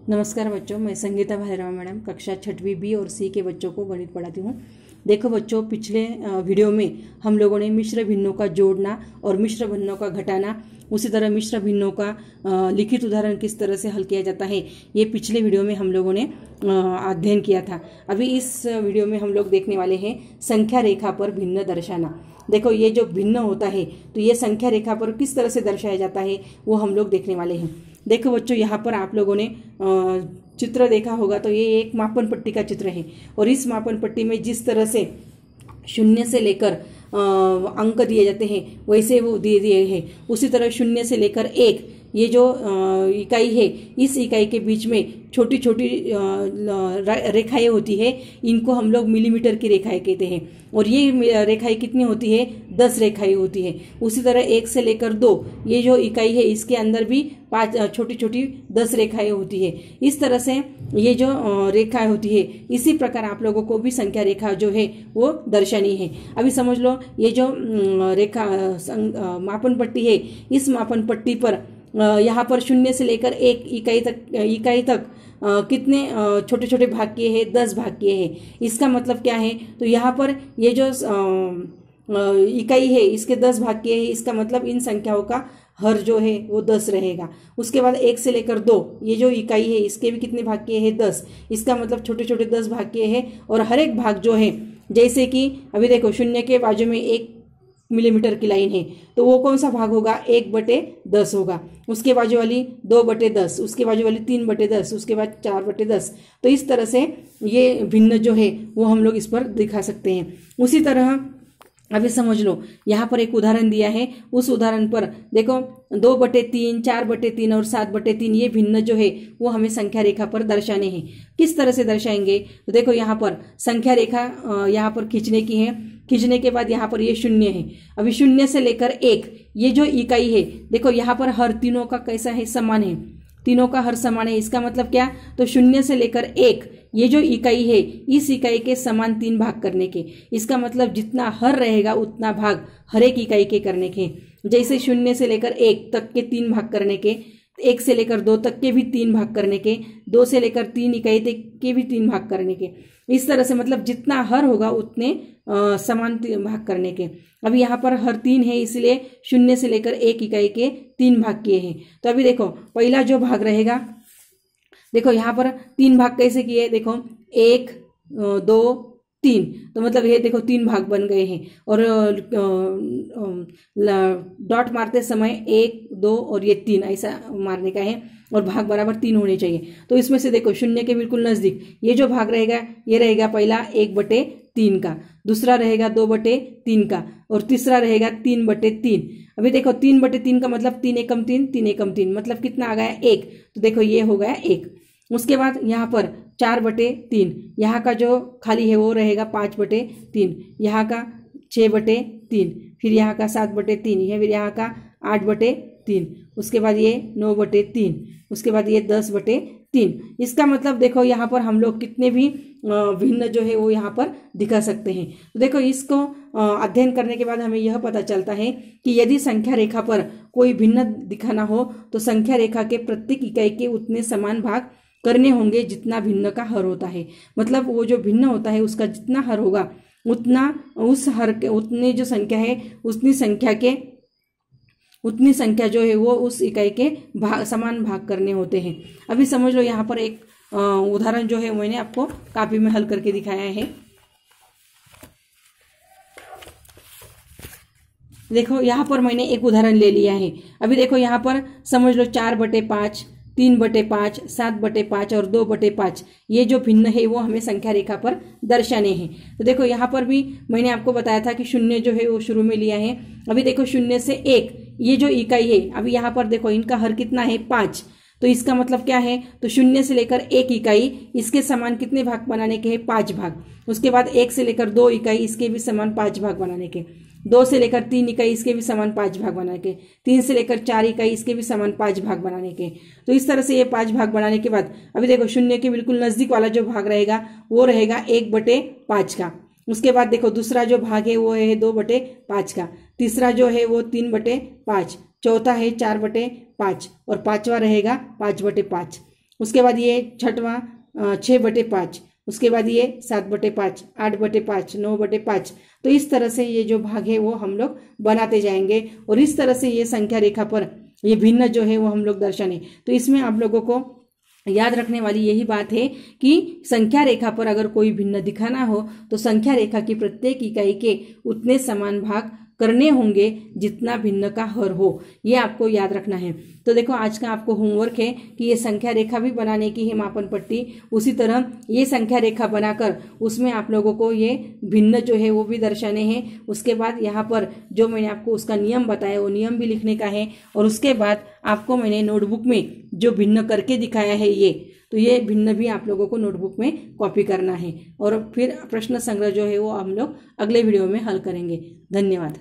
नमस्कार बच्चों, मैं संगीता भालेराव मैडम कक्षा 6वीं बी और सी के बच्चों को गणित पढ़ाती हूँ। देखो बच्चों, पिछले वीडियो में हम लोगों ने मिश्र भिन्नों का जोड़ना और मिश्र भिन्नों का घटाना, उसी तरह मिश्र भिन्नों का लिखित उदाहरण किस तरह से हल किया जाता है, ये पिछले वीडियो में हम लोगों ने अध्ययन किया था। अभी इस वीडियो में हम लोग देखने वाले हैं संख्या रेखा पर भिन्न दर्शाना। देखो, ये जो भिन्न होता है तो ये संख्या रेखा पर किस तरह से दर्शाया जाता है वो हम लोग देखने वाले हैं। देखो बच्चों, यहाँ पर आप लोगों ने चित्र देखा होगा तो ये एक मापन पट्टी का चित्र है और इस मापन पट्टी में जिस तरह से शून्य से लेकर अंक दिए जाते हैं वैसे वो दिए हैं। उसी तरह शून्य से लेकर एक, ये जो इकाई है, इस इकाई के बीच में छोटी छोटी रेखाएं होती है, इनको हम लोग मिलीमीटर की रेखाएं कहते हैं। और ये रेखाएं कितनी होती है? 10 रेखाएं होती है। उसी तरह 1 से लेकर 2, ये जो इकाई है इसके अंदर भी 5 छोटी छोटी 10 रेखाएं होती है। इस तरह से ये जो रेखाएं होती है, इसी प्रकार आप लोगों को भी संख्या रेखा जो है वो दर्शानी है। अभी समझ लो, ये जो रेखा मापन पट्टी है, इस मापन पट्टी पर यहाँ पर शून्य से लेकर एक इकाई तक कितने छोटे छोटे भाग किए हैं? 10 भाग किए हैं। इसका मतलब क्या है? तो यहाँ पर ये जो इकाई है इसके 10 भाग किए हैं, इसका मतलब इन संख्याओं का हर जो है वो 10 रहेगा। उसके बाद 1 से लेकर 2, ये जो इकाई है इसके भी कितने भाग किए हैं? 10। इसका मतलब छोटे छोटे 10 भाग किए हैं। और हर एक भाग जो है, जैसे कि अभी देखो, शून्य के बाजू में 1 मिलीमीटर की लाइन है तो वो कौन सा भाग होगा? 1/10 होगा। उसके बाजू वाली 2/10, उसके बाजू वाली 3/10, उसके बाद 4/10। तो इस तरह से ये भिन्न जो है वो हम लोग इस पर दिखा सकते हैं। उसी तरह अभी समझ लो, यहाँ पर एक उदाहरण दिया है। उस उदाहरण पर देखो, 2/3, 4/3 और 7/3 ये भिन्न जो है वो हमें संख्या रेखा पर दर्शाने हैं। किस तरह से दर्शाएंगे? तो देखो, यहाँ पर संख्या रेखा यहाँ पर खींचने की है। खींचने के बाद यहाँ पर ये शून्य है। अभी शून्य से लेकर 1, ये जो इकाई है, देखो यहाँ पर हर तीनों का कैसा है? समान है। तीनों का हर समान है। इसका मतलब क्या? तो शून्य से लेकर 1, ये जो इकाई है, इस इकाई के समान 3 भाग करने के। इसका मतलब जितना हर रहेगा उतना भाग हर एक इकाई के करने के। जैसे 0 से लेकर 1 तक के 3 भाग करने के, 1 से लेकर 2 तक के भी 3 भाग करने के, 2 से लेकर 3 इकाई तक के भी 3 भाग करने के। इस तरह से मतलब जितना हर होगा उतने समान भाग करने के। अभी यहाँ पर हर 3 है, इसलिए 0 से लेकर 1 इकाई के 3 भाग किए हैं। तो अभी देखो, पहला जो भाग रहेगा, देखो यहाँ पर 3 भाग कैसे किए? देखो, 1, 2, 3, तो मतलब ये देखो 3 भाग बन गए हैं। और डॉट मारते समय 1, 2 और ये 3 ऐसा मारने का है और भाग बराबर 3 होने चाहिए। तो इसमें से देखो, शून्य के बिल्कुल नजदीक ये जो भाग रहेगा, ये रहेगा पहला 1/3 का, दूसरा रहेगा 2/3 का और तीसरा रहेगा 3/3। अभी देखो, 3/3 का मतलब 3 एकम 3, 3 एकम 3, मतलब कितना आ गया? 1। तो देखो ये हो गया 1। उसके बाद यहाँ पर 4/3, यहाँ का जो खाली है वो रहेगा 5/3, यहाँ का 6/3, फिर यहाँ का 7/3, यह फिर यहाँ का 8/3, उसके बाद ये 9/3, उसके बाद ये 10/3। इसका मतलब देखो, यहाँ पर हम लोग कितने भी भिन्न जो है वो यहाँ पर दिखा सकते हैं। तो देखो, इसको अध्ययन करने के बाद हमें यह पता चलता है कि यदि संख्या रेखा पर कोई भिन्न दिखाना हो तो संख्या रेखा के प्रत्येक इकाई के उतने समान भाग करने होंगे जितना भिन्न का हर होता है। मतलब वो जो भिन्न होता है उसका जितना हर होगा उतना उस हर के उतने जो संख्या है उतनी संख्या जो है वो उस इकाई के समान भाग करने होते हैं। अभी समझ लो, यहाँ पर एक उदाहरण जो है मैंने आपको कॉपी में हल करके दिखाया है। देखो, यहाँ पर मैंने एक उदाहरण ले लिया है। अभी देखो, यहाँ पर समझ लो 4/5, 3/5, 7/5 और 2/5 ये जो भिन्न है वो हमें संख्या रेखा पर दर्शाने हैं। तो देखो, यहाँ पर भी मैंने आपको बताया था कि शून्य जो है वो शुरू में लिया है। अभी देखो, 0 से 1, ये जो इकाई है, अभी यहाँ पर देखो इनका हर कितना है? 5। तो इसका मतलब क्या है? तो 0 से लेकर 1 इकाई, इसके समान कितने भाग बनाने के हैं? 5 भाग। उसके बाद 1 से लेकर 2 इकाई, इसके भी समान 5 भाग बनाने के। 2 से लेकर 3 इकाई, इसके भी समान 5 भाग बनाने के। 3 से लेकर 4 इकाई, इसके भी समान 5 भाग बनाने के। तो इस तरह से ये 5 भाग बनाने के बाद अभी देखो, शून्य के बिल्कुल नजदीक वाला जो भाग रहेगा वो रहेगा 1/5 का। उसके बाद देखो, दूसरा जो भाग है वो है 2/5 का। तीसरा जो है वो 3/5, चौथा है 4/5 और पांचवा रहेगा 5/5। उसके बाद ये छठवां 6/5, उसके बाद ये 7/5, 8/5, 9/5। तो इस तरह से ये जो भाग है वो हम लोग बनाते जाएंगे और इस तरह से ये संख्या रेखा पर ये भिन्न जो है वो हम लोग दर्शाने। तो इसमें आप लोगों को याद रखने वाली यही बात है कि संख्या रेखा पर अगर कोई भिन्न दिखाना हो तो संख्या रेखा की प्रत्येक इकाई के उतने समान भाग करने होंगे जितना भिन्न का हर हो, ये आपको याद रखना है। तो देखो आज का आपको होमवर्क है कि ये संख्या रेखा भी बनाने की है मापन पट्टी, उसी तरह ये संख्या रेखा बनाकर उसमें आप लोगों को ये भिन्न जो है वो भी दर्शाने हैं। उसके बाद यहाँ पर जो मैंने आपको उसका नियम बताया वो नियम भी लिखने का है और उसके बाद आपको मैंने नोटबुक में जो भिन्न करके दिखाया है तो ये भिन्न भी आप लोगों को नोटबुक में कॉपी करना है और फिर प्रश्न संग्रह जो है वो हम लोग अगले वीडियो में हल करेंगे। धन्यवाद।